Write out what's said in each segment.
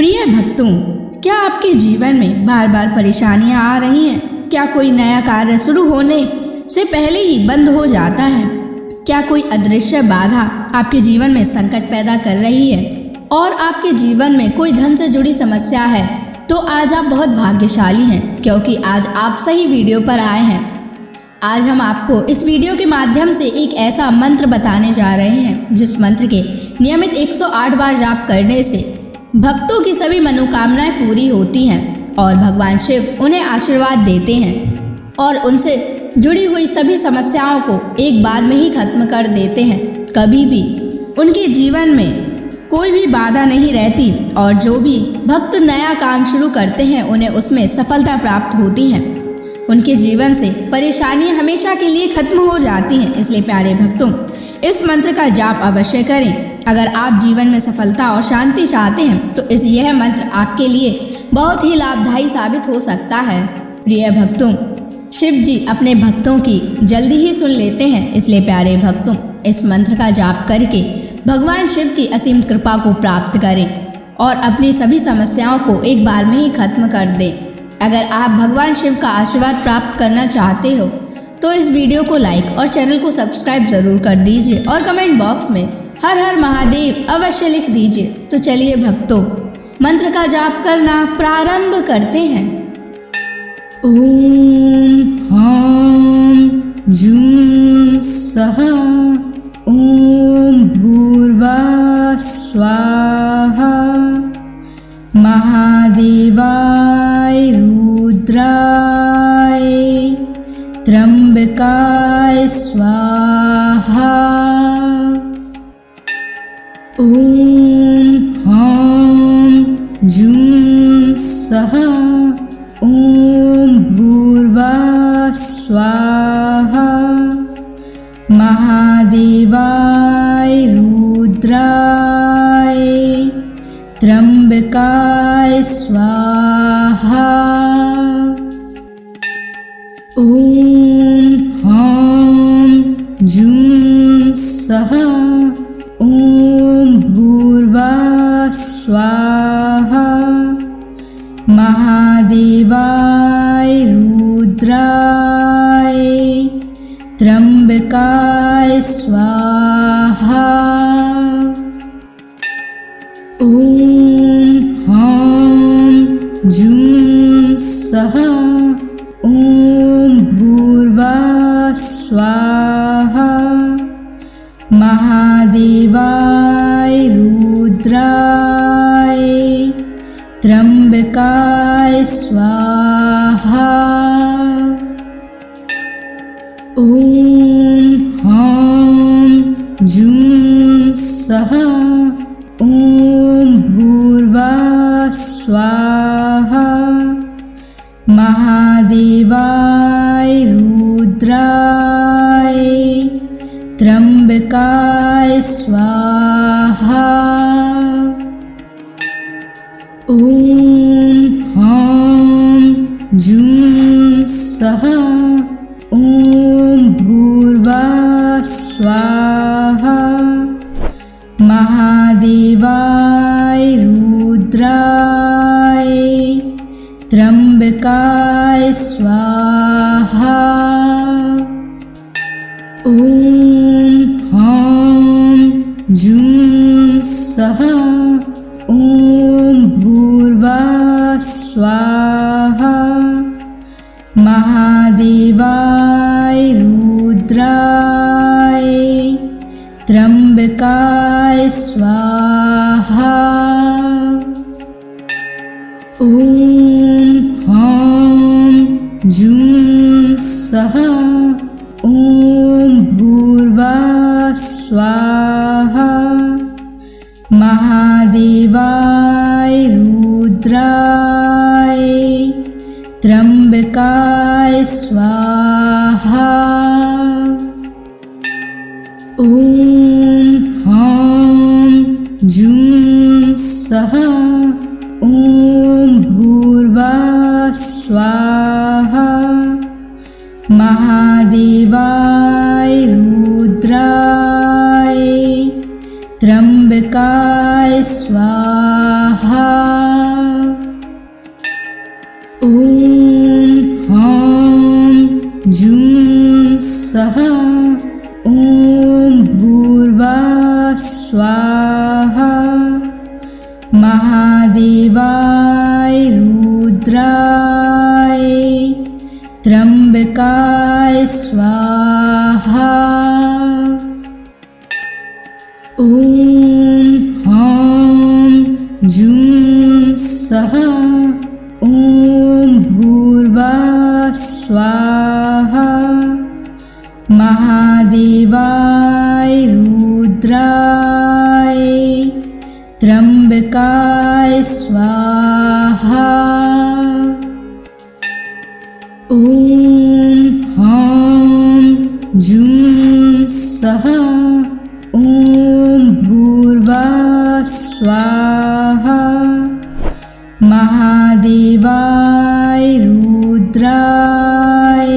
प्रिय भक्तों, क्या आपके जीवन में बार बार परेशानियां आ रही हैं? क्या कोई नया कार्य शुरू होने से पहले ही बंद हो जाता है? क्या कोई अदृश्य बाधा आपके जीवन में संकट पैदा कर रही है और आपके जीवन में कोई धन से जुड़ी समस्या है? तो आज आप बहुत भाग्यशाली हैं, क्योंकि आज आप सही वीडियो पर आए हैं। आज हम आपको इस वीडियो के माध्यम से एक ऐसा मंत्र बताने जा रहे हैं जिस मंत्र के नियमित 108 बार जाप करने से भक्तों की सभी मनोकामनाएं पूरी होती हैं और भगवान शिव उन्हें आशीर्वाद देते हैं और उनसे जुड़ी हुई सभी समस्याओं को एक बार में ही खत्म कर देते हैं। कभी भी उनके जीवन में कोई भी बाधा नहीं रहती और जो भी भक्त नया काम शुरू करते हैं उन्हें उसमें सफलता प्राप्त होती है। उनके जीवन से परेशानियां हमेशा के लिए खत्म हो जाती हैं। इसलिए प्यारे भक्तों, इस मंत्र का जाप अवश्य करें। अगर आप जीवन में सफलता और शांति चाहते हैं तो यह मंत्र आपके लिए बहुत ही लाभदायी साबित हो सकता है। प्रिय भक्तों, शिव जी अपने भक्तों की जल्दी ही सुन लेते हैं। इसलिए प्यारे भक्तों, इस मंत्र का जाप करके भगवान शिव की असीम कृपा को प्राप्त करें और अपनी सभी समस्याओं को एक बार में ही खत्म कर दें। अगर आप भगवान शिव का आशीर्वाद प्राप्त करना चाहते हो तो इस वीडियो को लाइक और चैनल को सब्सक्राइब जरूर कर दीजिए और कमेंट बॉक्स में हर हर महादेव अवश्य लिख दीजिए। तो चलिए भक्तों, मंत्र का जाप करना प्रारंभ करते हैं। ओम ह्रां जूं सः ओम भूर्भुवः स्वाहा महादेवाय रुद्राय त्र्यंबकाय स्वाहा। ओम ह्रां जूं सः ओम भूर्भुवः स्वाहा महादेवाय रुद्राय त्र्यंबकाय स्वाहा। ओम ह्रां जूं सः ओम भूर्भुवः स्वाहा महादेवाय रुद्राय त्र्यंबकाय स्वाहा। ओम ह्रां जूं सः ओम भूर्भुवः स्वाहा महादेवाय रुद्राय त्र्यंबकाय स्वाहा। ओम ह्रां जूं सः ओम भूर्भुवः स्वाहा महादेवाय रुद्राय त्र्यंबकाय स्वाहा। ओम ह्रां जूं सः ओम भूर्भुवः स्वाहा महादेवाय रुद्राय त्र्यंबकाय स्वाहा। ओम ह्रां जूं सः ओम भूर्भुवः स्वाहा महादेवाय रुद्राय त्र्यंबकाय स्वाहा। ओम ह्रां जूं सः ओम भूर्भुवः स्वाहा महादेवाय रुद्राय त्र्यंबकाय स्वाहा। ओम ह्रां जूं सः ओम भूर्भुवः स्वाहा महादेवाय रुद्राय त्र्यंबकाय स्वाहा। महादेवाय रुद्राय त्र्यंबकाय स्वाहा। ॐ ह्रां जूं सः ॐ भूर्भुवः स्वाहा। महादेवाय रुद्राय त्र्यंबकाय स्वाहा। ॐ ह्रां जूं सः ॐ भूर्भुवः स्वाहा। महादेवाय रुद्राय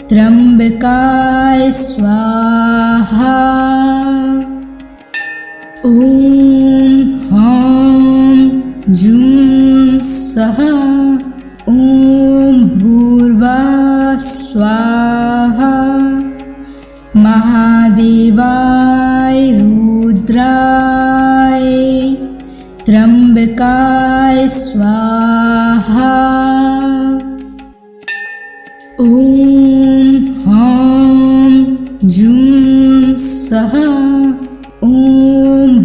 त्र्यंबकाय स्वाहा। ॐ ह्रां जूं सः ॐ भूर्भुवः स्वाहा। महादेवाय रुद्राय त्र्यंबकाय स्वाहा। ॐ ह्रां जूं सः ॐ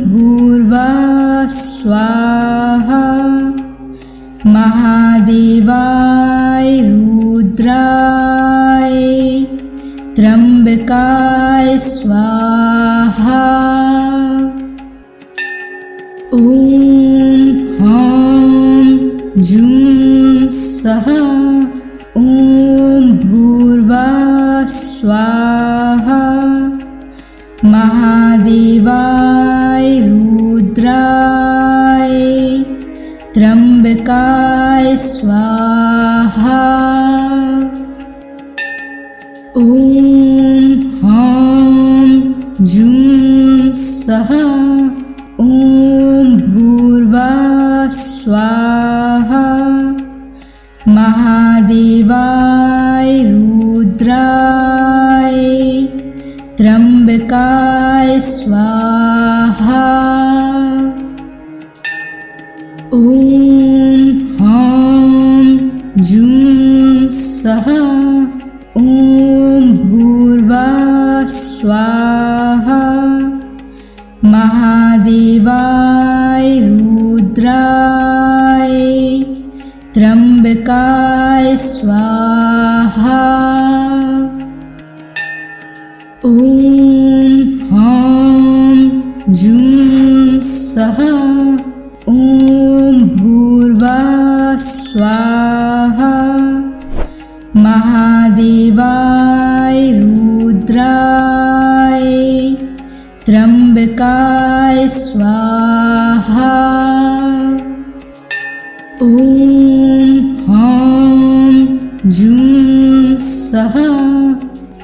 भूर्भुवः स्वाहा। महादेवाय रुद्राय त्र्यंबकाय स्वाहा। ॐ ह्रां जूं सः ॐ भूर्भुवः स्वाहा। महादेवाय रुद्राय त्र्यंबकाय स्वाहा। ॐ ह्रां जूं सः ॐ भूर्भुवः स्वाहा। महादेवाय रुद्राय त्र्यंबकाय स्वाहा। ॐ ह्रां जूं सः ॐ भूर्भुवः स्वाहा। महादेवाय रुद्राय त्र्यंबकाय स्वाहा। ॐ ह्रां जूं सः ॐ भूर्भुवः स्वाहा। महादेवाय रुद्राय त्र्यंबकाय स्वाहा। ॐ ह्रां जूं सः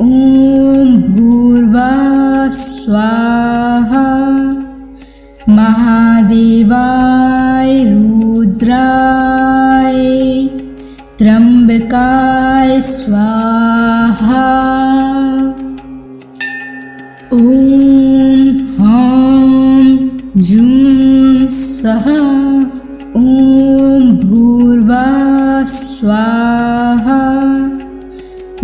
ॐ भूर्भुवः स्वाहा। महादेवाय रुद्राय त्र्यंबकाय स्वाहा। ॐ ह्रां जूं सः ॐ भूर्भुवः स्वाहा।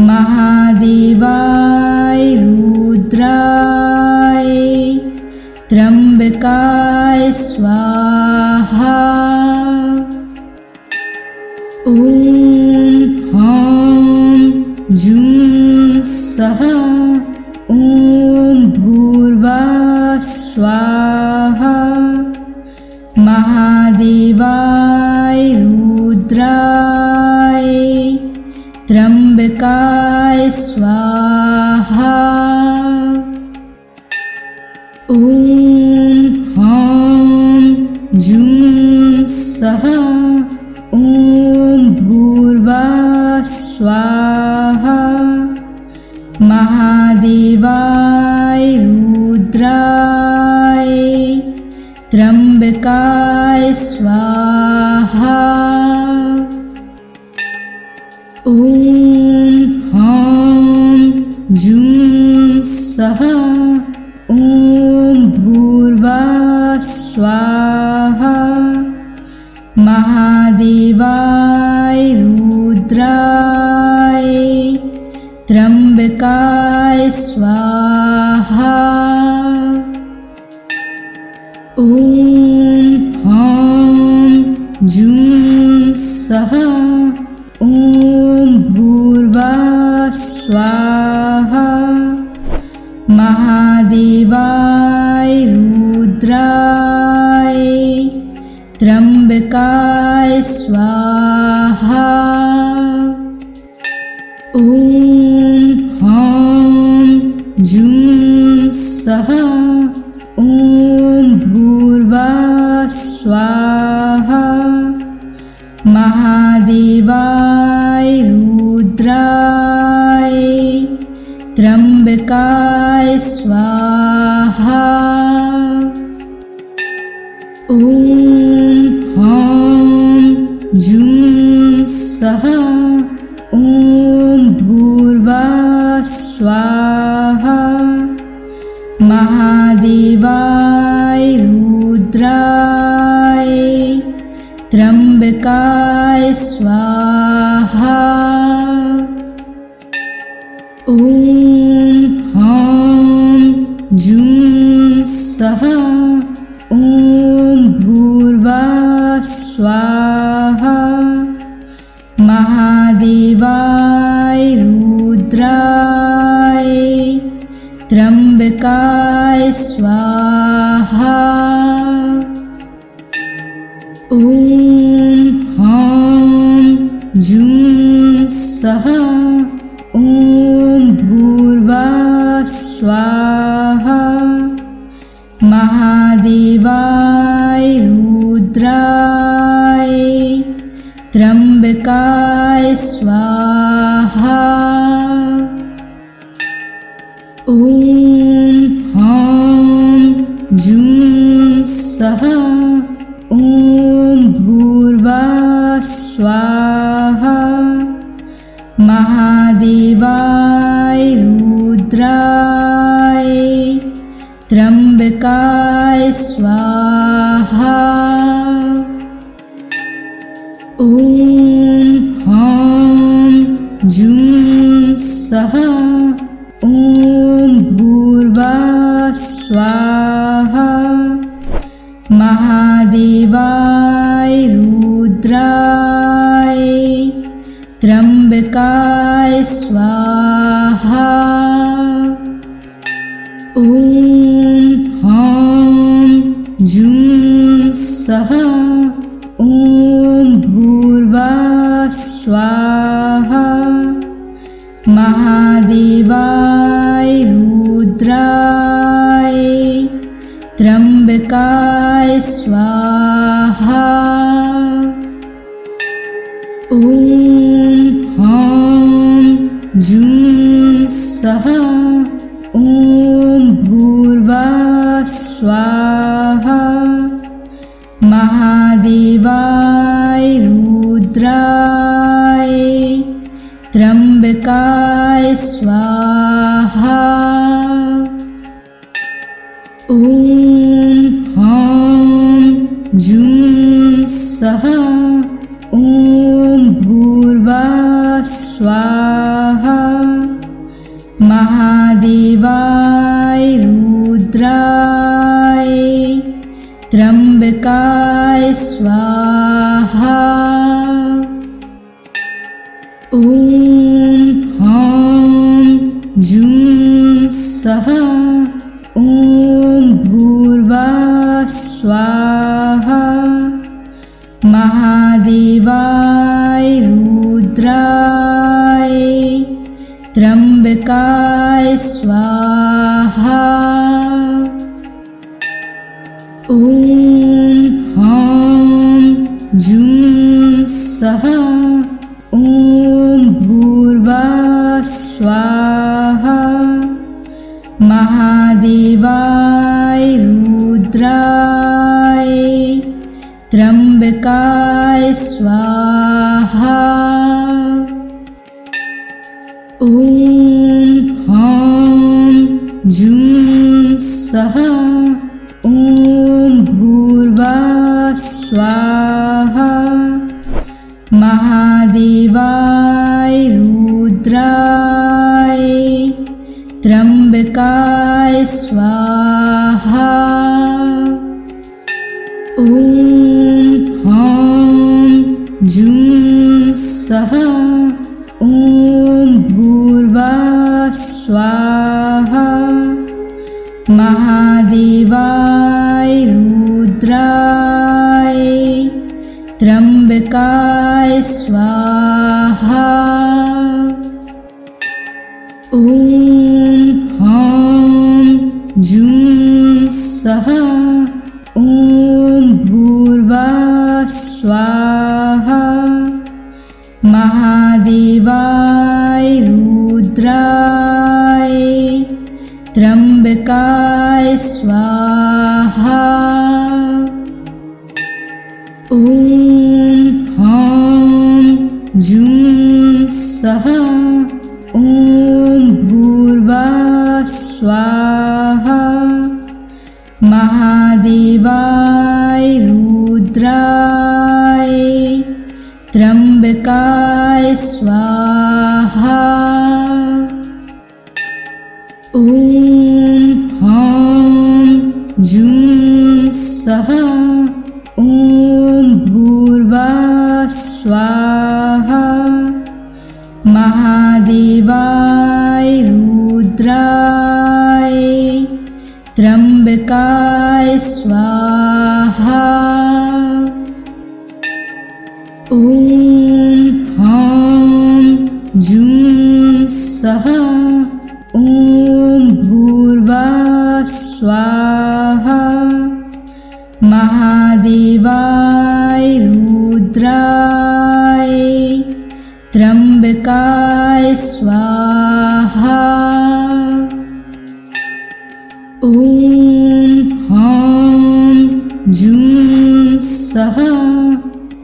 महादेवाय रुद्राय त्र्यंबकाय स्वाहा। ॐ ह्रां जूं सः ॐ भूर्भुवः स्वाहा। महादेवाय रुद्राय त्र्यंबकाय स्वाहा। ॐ ह्रां जूं सः ॐ भूर्भुवः स्वाहा। महादेवाय रुद्राय त्र्यंबकाय स्वाहा। ॐ ह्रां जूं सः ॐ भूर्भुवः स्वाहा। महादेवाय रुद्राय त्र्यंबकाय स्वाहा। ॐ ह्रां जूं सः ॐ भूर्भुवः स्वाहा। महादेवाय रुद्राय त्र्यंबकाय स्वाहा। ॐ ह्रां जूं सः ॐ भूर्भुवः स्वाहा। महादेवाय रुद्राय त्र्यंबकाय स्वाहा। ॐ ह्रां जूं सः ॐ भूर्भुवः स्वाहा। महादेवाय रुद्राय त्र्यंबकाय स्वाहा। ॐ ह्रां जूं सः ॐ भूर्भुवः स्वाहा। महादेवाय रुद्राय त्र्यंबकाय स्वाहा। ॐ ह्रां जूं सः ॐ भूर्भुवः स्वाहा। महादेवाय रुद्राय त्र्यंबकाय स्वाहा। ॐ ह्रां जूं सः ॐ भूर्भुवः स्वाहा। महादेवाय रुद्राय त्र्यंबकाय स्वाहा। ॐ ह्रां जूं सः ॐ भूर्भुवः स्वाहा। महादेवाय रुद्राय त्र्यंबकाय स्वाहा। ॐ ह्रां जूं सः ॐ भूर्भुवः स्वाहा। महादेवाय रुद्राय त्र्यंबकाय स्वाहा। ॐ ह्रां जूं सः ॐ भूर्भुवः स्वाहा। महादेवाय रुद्राय त्र्यंबकाय स्वाहा। ॐ ह्रां जूं सः ॐ भूर्भुवः स्वाहा। महादेवाय रुद्राय त्र्यंबकाय स्वाहा। ॐ ह्रां जूं सः ॐ भूर्भुवः स्वाहा। महादेवाय रुद्राय त्र्यंबकाय स्वाहा। ॐ ह्रां जूं सः ॐ भूर्भुवः स्वाहा। महादेवाय रुद्राय त्र्यंबकाय स्वाहा। ॐ ह्रां जूं सः ॐ भूर्भुवः स्वाहा। महादेवाय रुद्राय त्र्यंबकाय स्वाहा। ओम ह्रां जूं सः ओम भूर्भुवः स्वाहा। महादेवाय रुद्राय त्र्यंबकाय स्वाहा। ओम ह्रां जूं सः ओम भूर्भुवः स्वाहा। महादेवाय रुद्राय त्र्यंबकाय स्वाहा। ओम ह्रां जूं सः ओम भूर्भुवः स्वाहा। महादेवाय रुद्राय त्र्यंबकाय स्वाहा। ओम ह्रां जूं सः ओम भूर्भुवः स्वाहा। महादेवाय रुद्राय त्र्यंबकाय स्वाहा। ओम ह्रां जूं सः ओम भूर्भुवः स्वाहा। महादेवाय रुद्राय त्र्यंबकाय स्वाहा। ओम ह्रां जूं सः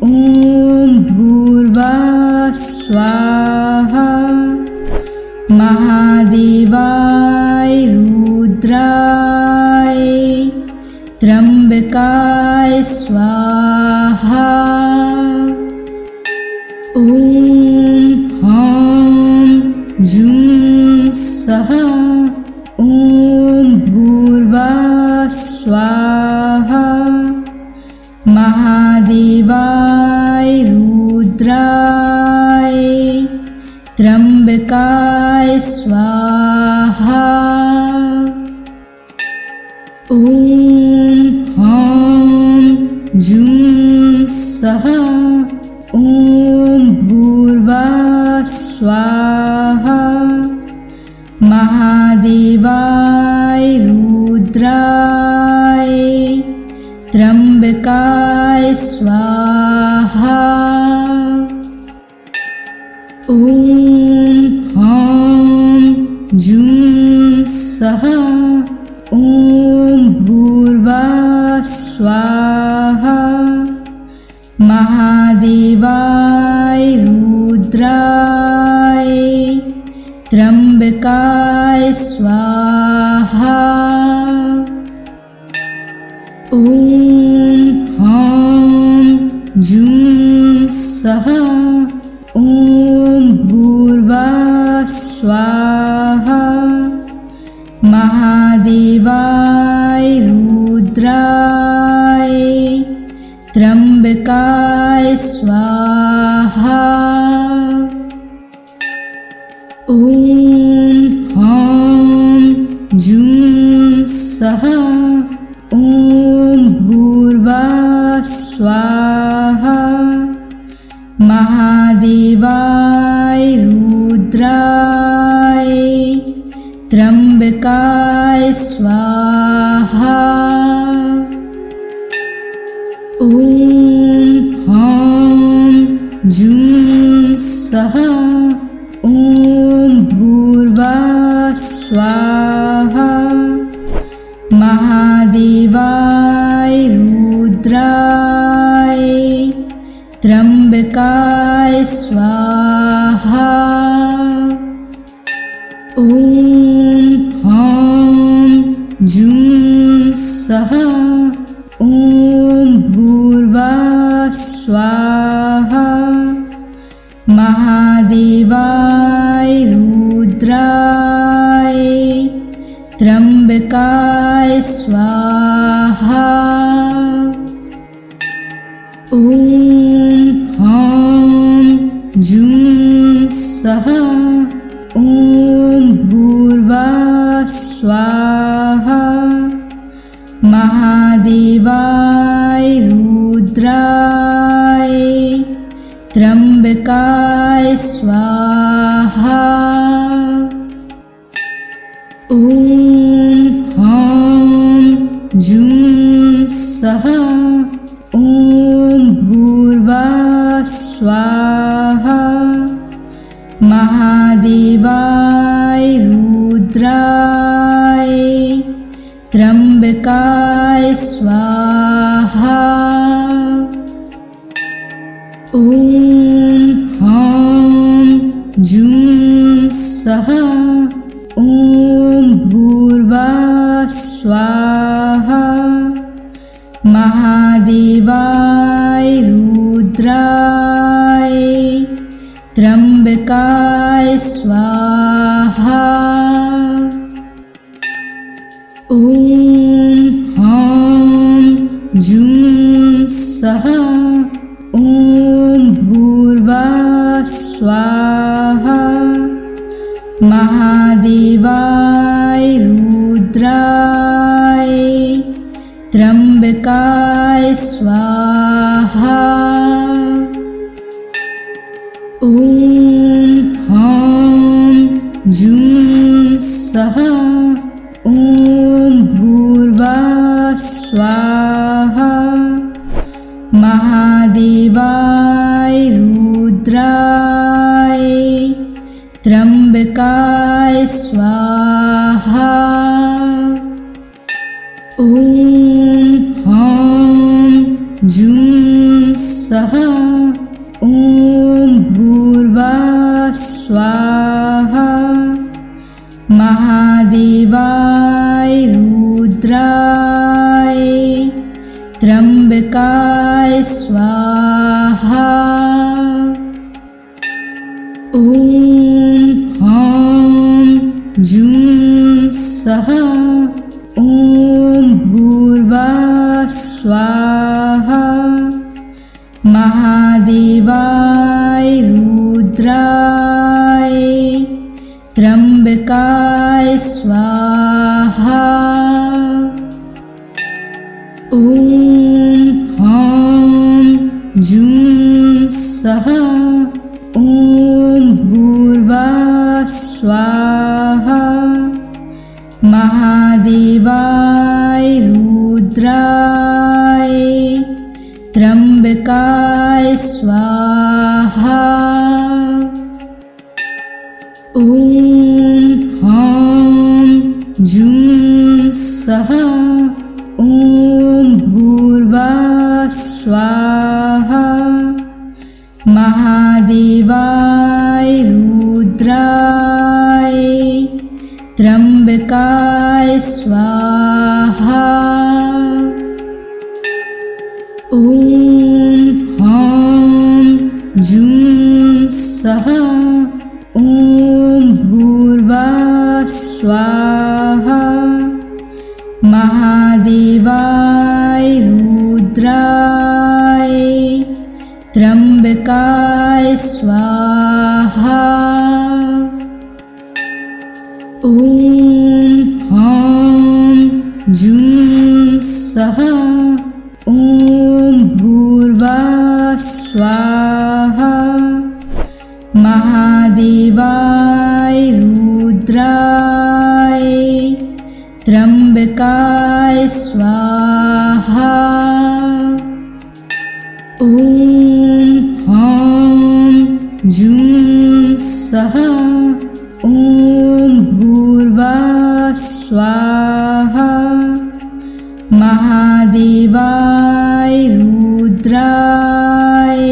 ओम भूर्भुवः स्वाहा। महादेवाय रुद्राय त्र्यंबकाय स्वाहा। ओम ह्रां जूं सः ओम भूर्भुवः स्वाहा। महादेवाय रुद्राय त्र्यंबकाय स्वाहा। ओम ह्रां जूं सः ओम भूर्भुवः स्वाहा। महादेवाय रुद्राय त्र्यंबकाय स्वाहा। ओम ह्रां जूं सः ओम भूर्भुवः स्वाहा। महादेवाय रुद्राय त्र्यंबकाय स्वाहा। ओम ह्रां जूं सः ओम भूर्भुवः स्वाहा। महादेवाय रुद्राय त्र्यंबकाय स्वाहा। ओम ह्रां जूं सः ओम भूर्भुवः स्वाहा। महादेवाय रुद्राय त्र्यंबकाय स्वाहा। ओम ह्रां जूं सः ओम भूर्भुवः स्वाहा। महादेवाय रुद्राय त्र्यंबकाय स्वाहा। ओम ह्रां जूं सः ओम भूर्भुवः स्वाहा। त्र्यंबकाय स्वाहा। ओम ह्रां जूं सः ओम भूर्भुवः स्वाहा। महादेवाय रुद्राय त्र्यंबकाय स्वाहा। ओम ह्रां जूं सः ओम भूर्भुवः स्वाहा। महादेवाय रुद्राय त्र्यंबकाय स्वाहा। ओम ह्रां जूं सः ओम भूर्भुवः स्वाहा। महादेवाय रुद्राय त्र्यंबकाय स्वाहा। ओम ह्रां जूं सः ओम भूर्भुवः स्वाहा। महादेवाय रुद्राय त्र्यंबकाय स्वाहा। ओम ह्रां जूं सः ओम भूर्भुवः स्वाहा। महादेवाय रुद्राय त्र्यंबकाय स्वाहा। ओम ह्रां जूं सः ओम भूर्भुवः स्वाहा। महादेवाय रुद्राय त्र्यंबकाय स्वाहा। ओम ह्रां जूं सः ओम भूर्भुवः स्वाहा। महादेवाय रुद्राय त्र्यंबकाय स्वाहा। ओम ह्रां जूं सः ओम भूर्भुवः स्वाहा। महादेवाय रुद्राय त्र्यंबकाय स्वाहा। ओम ह्रां जूं सः ओम भूर्भुवः स्वाहा। महादेवाय रुद्राय त्र्यंबकाय स्वाहा। ओम ह्रां जूं सः ओम भूर्भुवः स्वाहा। महादेवाय रुद्राय त्र्यंबकाय स्वाहा। ओम ह्रां जूं सः ओम भूर्भुवः स्वाहा। महादेवाय रुद्राय त्र्यंबकाय स्वाहा। ओम ह्रां जूं सः ओम भूर्भुवः स्वाहा। महादेवाय रुद्राय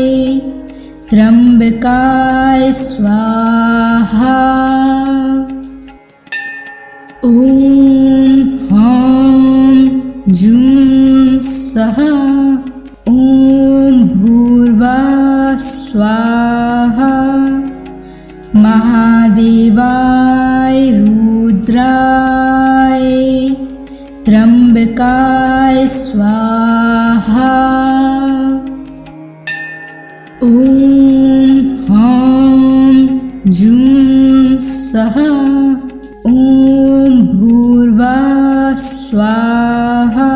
त्र्यंबकाय स्वाहा। ओम ह्रां जूं सः ओम भूर्भुवः स्वाहा। महादेवाय रुद्राय त्र्यंबकाय स्वाहा। ओम ह्रां जूं सः ओम भूर्भुवः स्वाहा।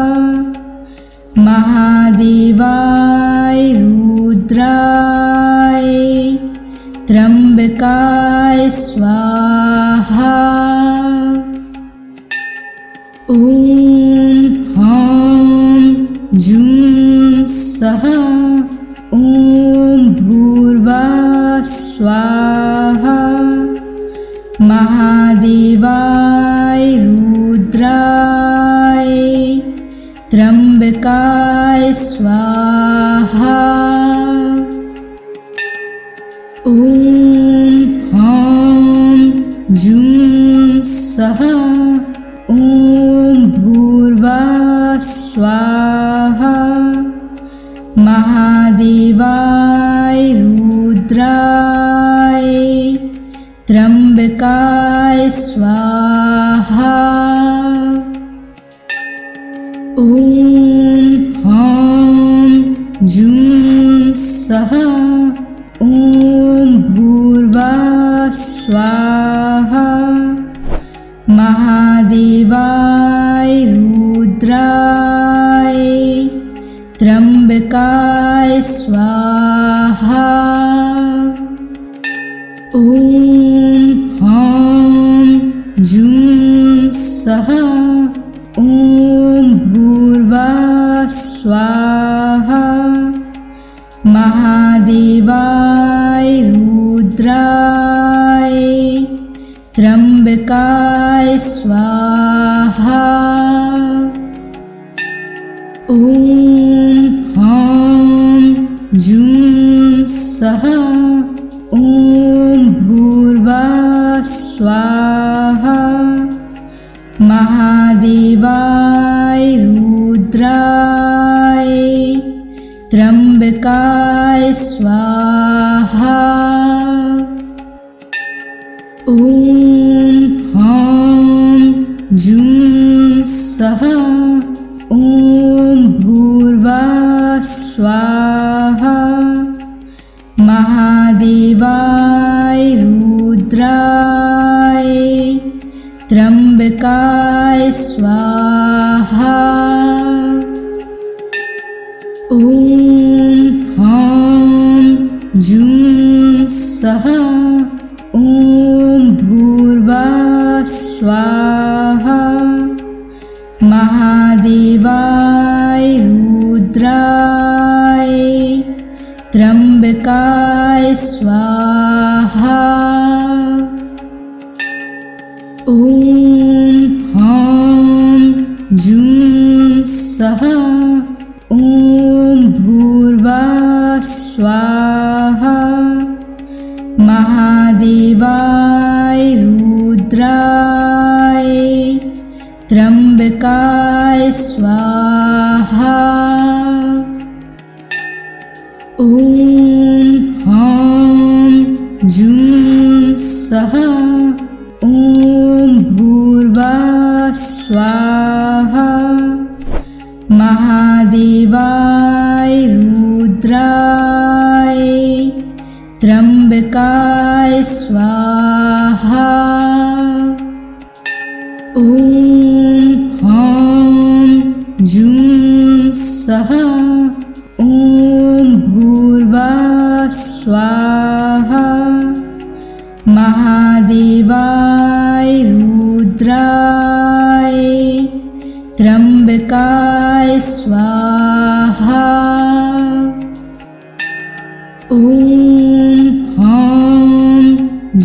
महादेवाय रुद्राय त्र्यंबकाय स्वाहा। ओम ह्रां जूं सः ओम भूर्भुवः स्वाहा। महादेवाय रुद्राय त्र्यंबकाय स्वाहा। ओम ह्रां जूं सः ओम भूर्भुवः स्वाहा। महादेवाय रुद्राय त्र्यंबकाय स्वाहा। ओम ह्रां जूं सः ओम भूर्भुवः स्वाहा। महादेवाय रुद्राय त्र्यंबकाय स्वाहा। ओम ह्रां जूं सः ओम भूर्भुवः स्वाहा। महादेवाय रुद्राय त्र्यंबकाय स्वाहा। ओम ह्रां जूं सः ओम भूर्भुवः स्वाहा। महादेवाय रुद्राय त्र्यंबकाय स्वाहा। ओम ह्रां जूं सः ओम भूर्भुवः स्वाहा। महादेवाय रुद्राय त्र्यंबकाय स्वाहा। ओम ह्रां जूं सः ओम भूर्भुवः स्वाहा। महादेवाय रुद्राय त्र्यंबकाय स्वाहा। ओम ह्रां जूं सः ओम भूर्भुवः स्वाहा। महादेवाय रुद्राय त्र्यंबकाय स्वाहा। ओम ह्रां जूं सः ओम भूर्भुवः स्वाहा। महादेवाय रुद्राय त्र्यंबकाय स्वाहा। ओम ह्रां जूं सः ओम भूर्भुवः स्वाहा। महादेवाय रुद्राय त्र्यंबकाय स्वाहा। ओम ह्रां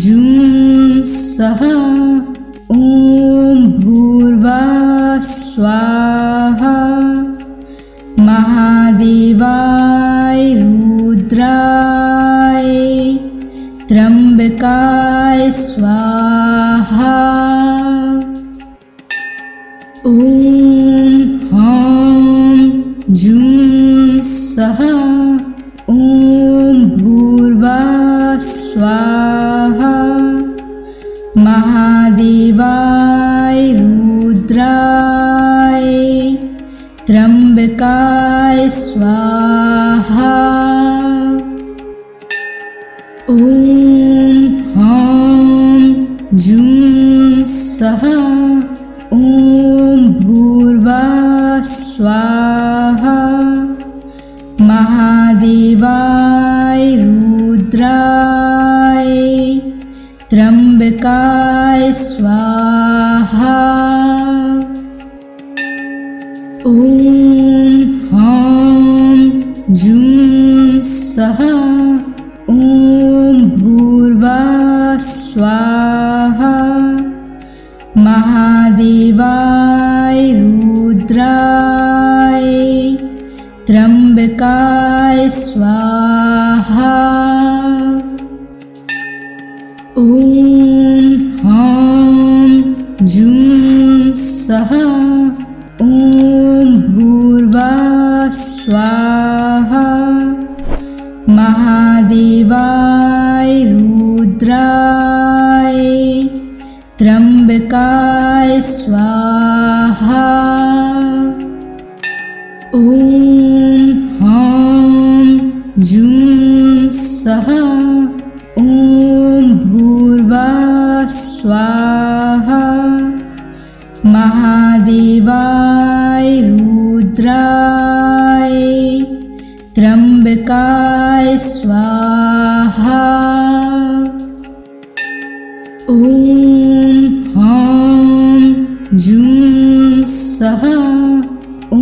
जूं सः ओम भूर्भुवः स्वाहा। महादेवाय रुद्राय त्र्यंबकाय स्वाहा। ओम ह्रां जूं सः ओम भूर्भुवः स्वाहा। महादेवाय रुद्राय त्र्यंबकाय स्वाहा। ॐ ह्रां जूं सः ॐ भूर्भुवः स्वाहा। महादेवाय रुद्राय त्र्यंबकाय स्वाहा। ॐ ह्रां जूं सः ॐ भूर्भुवः स्वाहा। महादेवाय रुद्राय त्र्यंबकाय स्वाहा। ॐ ह्रां जूं सः ॐ भूर्भुवः स्वाहा। महादेवाय रुद्राय त्र्यंबकाय स्वाहा। ॐ ह्रां जूं सः ॐ भूर्भुवः स्वाहा। महादेवाय रुद्राय त्र्यंबकाय स्वाहा। ॐ ह्रां जूं सः ॐ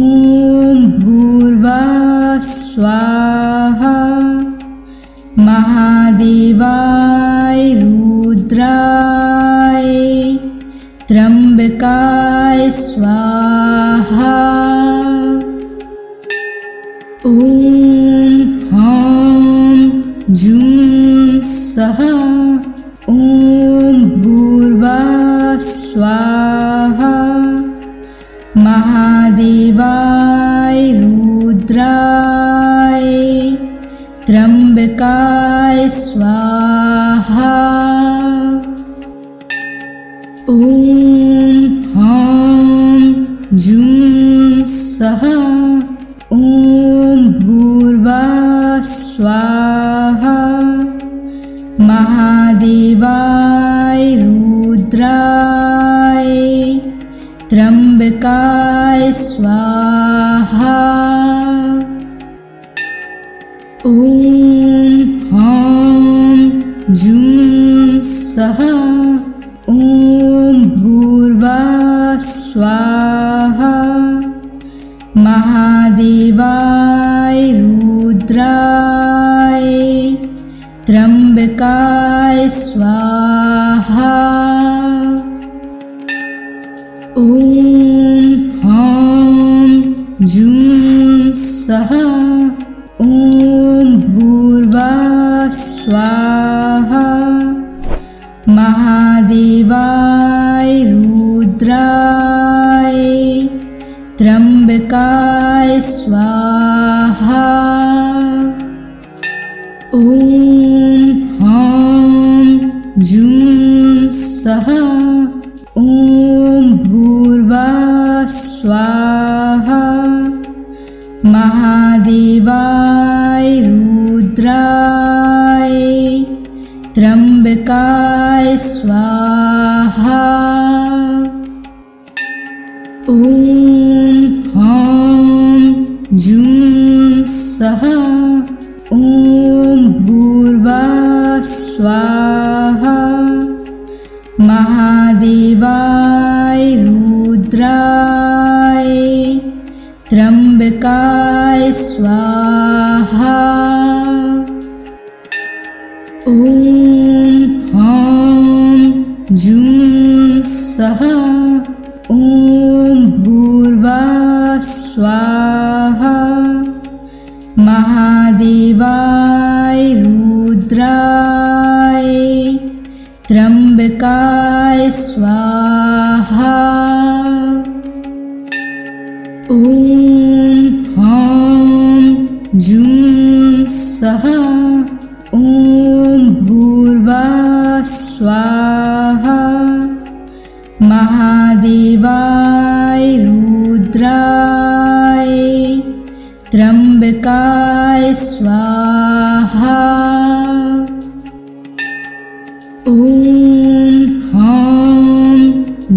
भूर्भुवः स्वाहा। महादेवाय रुद्राय त्र्यंबकाय स्वाहा। ॐ ह्रां जूं सः ॐ भूर्भुवः स्वाहा। महादेवाय रुद्राय त्र्यंबकाय स्वाहा। ॐ ह्रां जूं सः ॐ भूर्भुवः स्वाहा। महादेवाय रुद्राय त्र्यंबकाय स्वाहा। ॐ ह्रां जूं सः ॐ भूर्भुवः स्वाहा। महादेवाय रुद्राय त्र्यंबकाय स्वाहा। ॐ ह्रां जूं सः ॐ भूर्भुवः स्वाहा। महादेवाय रुद्राय त्र्यंबकाय स्वाहा। ॐ ह्रां जूं सः ॐ भूर्भुवः स्वाहा। महादेवाय रुद्राय त्र्यंबकाय स्वाहा। ॐ ह्रां जूं सः ॐ भूर्भुवः स्वाहा। महादेवाय रुद्राय त्र्यंबकाय स्वाहा। ॐ ह्रां जूं सः ॐ भूर्भुवः स्वाहा। महादेवाय रुद्राय त्र्यंबकाय स्वाहा। ॐ ह्रां जूं सः ॐ भूर्भुवः स्वाहा। महादेवाय रुद्राय त्र्यंबकाय स्वाहा। ॐ ह्रां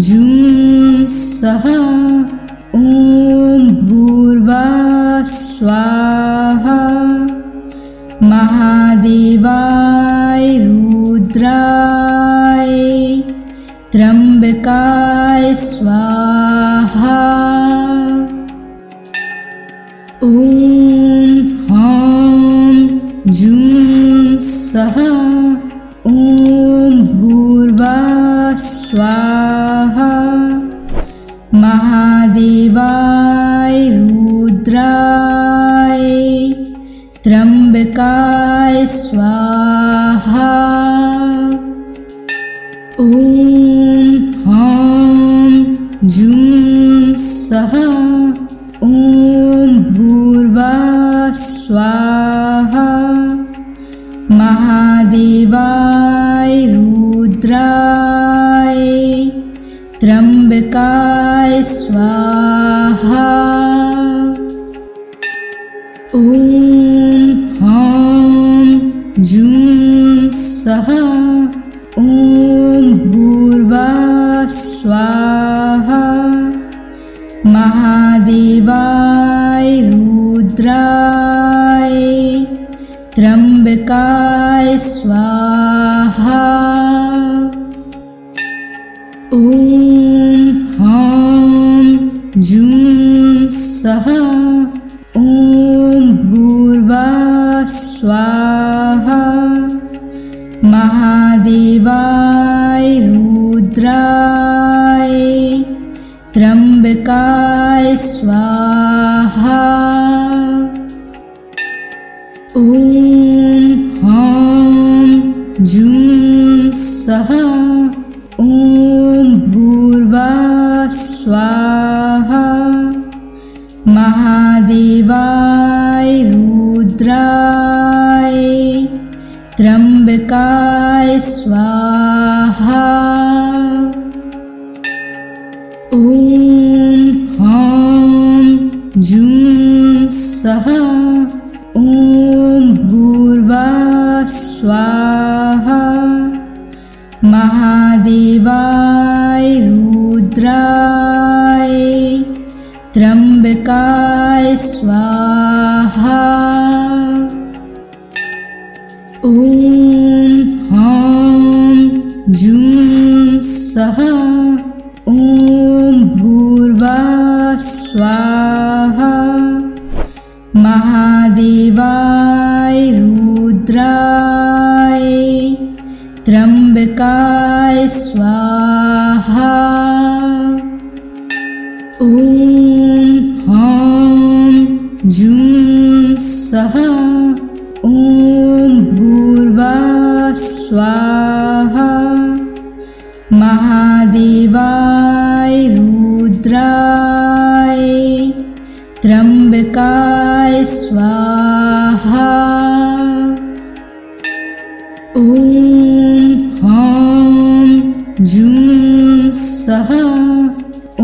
जूं सः ॐ भूर्भुवः स्वाहा। महादेवाय रुद्राय त्र्यंबकाय स्वाहा। ॐ ह्रां जूं सः ॐ भूर्भुवः स्वाहा। महादेवाय रुद्राय त्र्यंबकाय स्वाहा। ॐ ह्रां जूं सः ॐ भूर्भुवः स्वाहा। महादेवाय रुद्राय त्र्यंबकाय स्वाहा। ॐ ह्रां जूं सः ॐ भूर्भुवः स्वाहा। महादेवाय रुद्राय त्र्यंबकाय स्वाहा। ॐ ह्रां जूं सः ॐ भूर्भुवः स्वाहा। महादेवाय रुद्राय त्र्यंबकाय स्वाहा। ॐ ह्रां जूं सः ॐ भूर्भुवः स्वाहा। महादेवाय रुद्राय त्र्यंबकाय स्वाहा। ॐ ह्रां जूं सः ॐ भूर्भुवः स्वाहा। महादेवाय रुद्राय त्र्यंबकाय स्वाहा। ॐ ह्रां जूं सः ॐ भूर्भुवः स्वाहा। महादेवाय रुद्राय त्र्यंबकाय स्वाहा। ॐ ह्रां जूं सः ॐ भूर्भुवः स्वाहा। महादेवाय रुद्राय त्र्यंबकाय स्वाहा। ॐ ह्रां जूं सः ॐ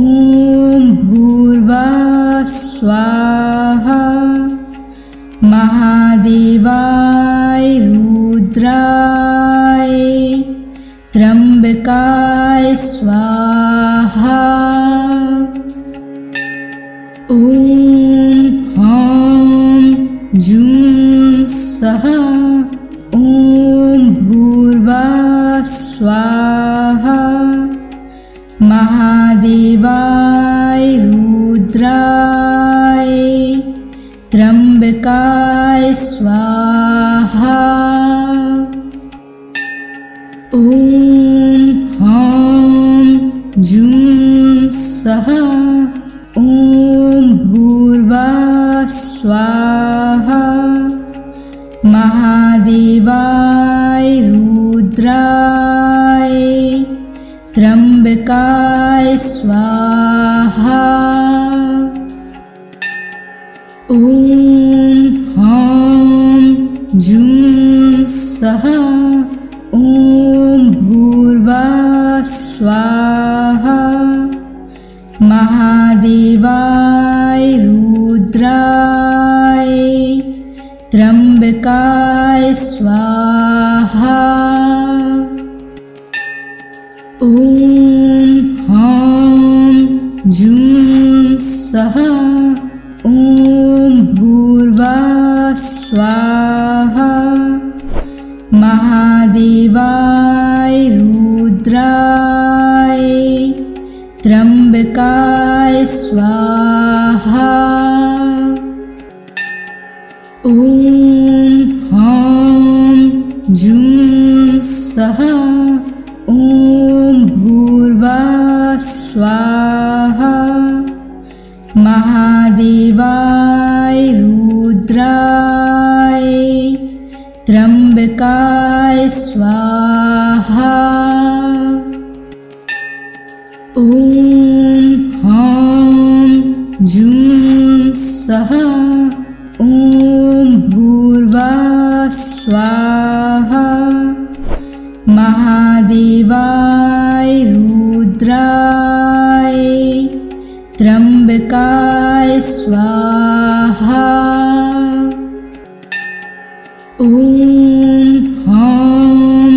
भूर्भुवः स्वाहा। महादेवाय रुद्राय त्र्यंबकाय स्वाहा। ॐ ह्रां जूं सः ॐ भूर्भुवः स्वाहा। महादेवाय रुद्राय त्र्यंबकाय स्वाहा। ॐ ह्रां जूं सः ॐ भूर्भुवः स्वाहा। महादेवाय रुद्राय त्र्यंबकाय स्वाहा। ॐ ह्रां जूं सः ॐ भूर्भुवः स्वाहा। महादेवाय रुद्राय त्र्यंबकाय स्वाहा। ॐ ह्रां जूं सः ॐ भूर्भुवः स्वाहा। महादेवाय रुद्राय त्र्यंबकाय स्वाहा। ॐ ह्रां जूं सः ॐ भूर्भुवः स्वाहा। महादेवाय रुद्राय त्र्यंबकाय स्वाहा। ॐ ह्रां जूं सः ॐ भूर्भुवः स्वाहा। महादेवाय रुद्राय त्र्यंबकाय स्वाहा। ॐ ह्रां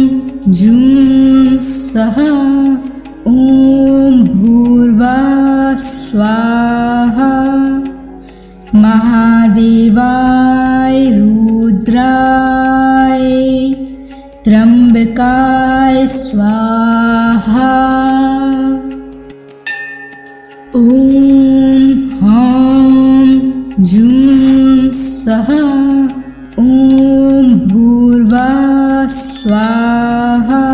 जूं सः ॐ भूर्भुवः स्वाहा। महादेवाय रुद्राय त्र्यंबकाय स्वाहा। ॐ ह्रां जूं सः ॐ भूर्भुवः स्वाहा।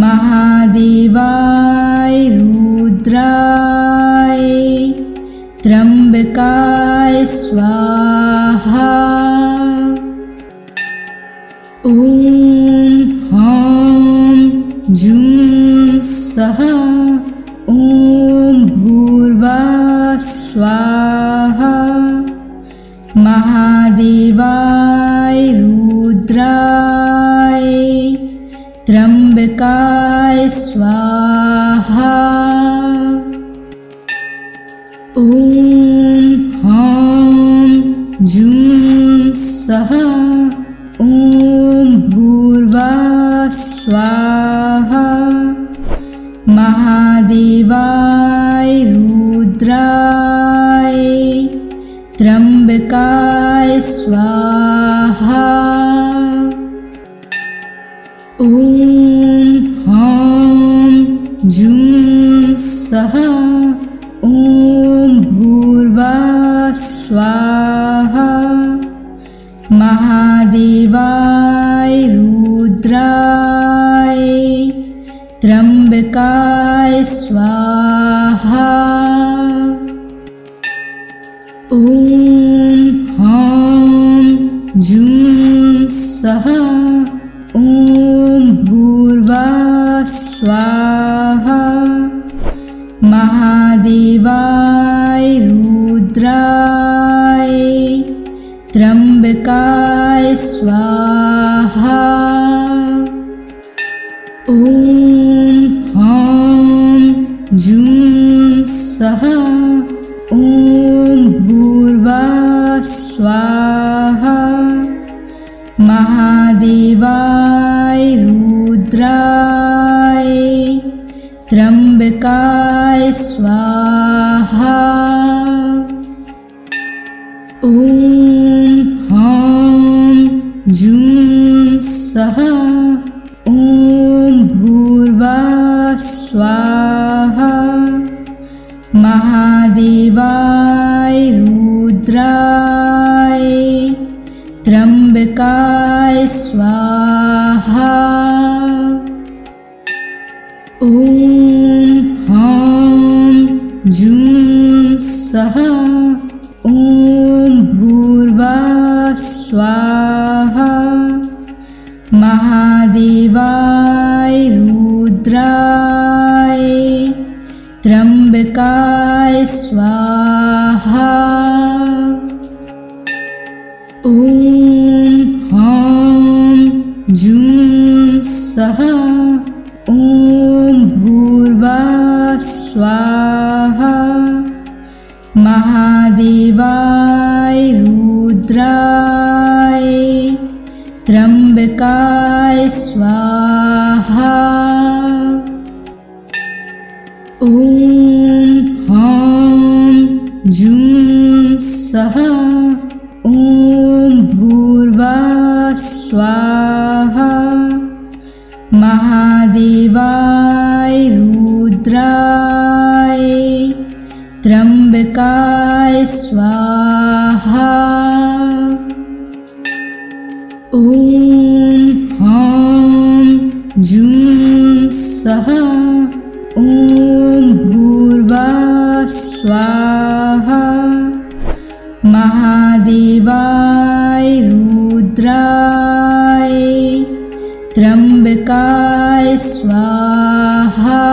महादेवाय रुद्राय त्र्यंबकाय स्वाहा। ॐ ह्रां जूं सः ॐ भूर्भुवः स्वाहा। महादेवाय रुद्राय त्र्यंबकाय स्वाहा। ॐ ह्रां जूं सः ॐ भूर्भुवः स्वाहा। महादेवाय रुद्राय त्र्यंबकाय स्वाहा। ॐ ह्रां जूं सः ॐ भूर्भुवः स्वाहा। महादेवाय रुद्राय त्र्यंबकाय स्वाहा। ॐ ह्रां जूं सः ॐ भूर्भुवः स्वाहा। महादेवाय रुद्राय त्र्यंबकाय स्वाहा। ॐ ह्रां जूं सः ॐ भूर्भुवः स्वाहा। महादेवाय रुद्राय त्र्यंबकाय स्वाहा। ॐ ह्रां जूं सः ॐ भूर्भुवः स्वाहा। महादेवाय रुद्राय त्र्यंबकाय स्वाहा। ॐ ह्रां जूं सः ॐ भूर्भुवः स्वाहा। महादेवाय रुद्राय त्र्यंबकाय स्वाहा। ॐ ह्रां जूं सः ॐ भूर्भुवः स्वाहा। महादेवाय रुद्राय त्र्यंबकाय स्वाहा। ओम ह्रां जूं सः ओम भूर्भुवः स्वाहा। महादेवाय रुद्राय त्र्यंबकाय स्वाहा। ओम ह्रां जूं सः ओम भूर्भुवः स्वाहा। महादेवाय रुद्राय त्र्यंबकाय स्वाहा।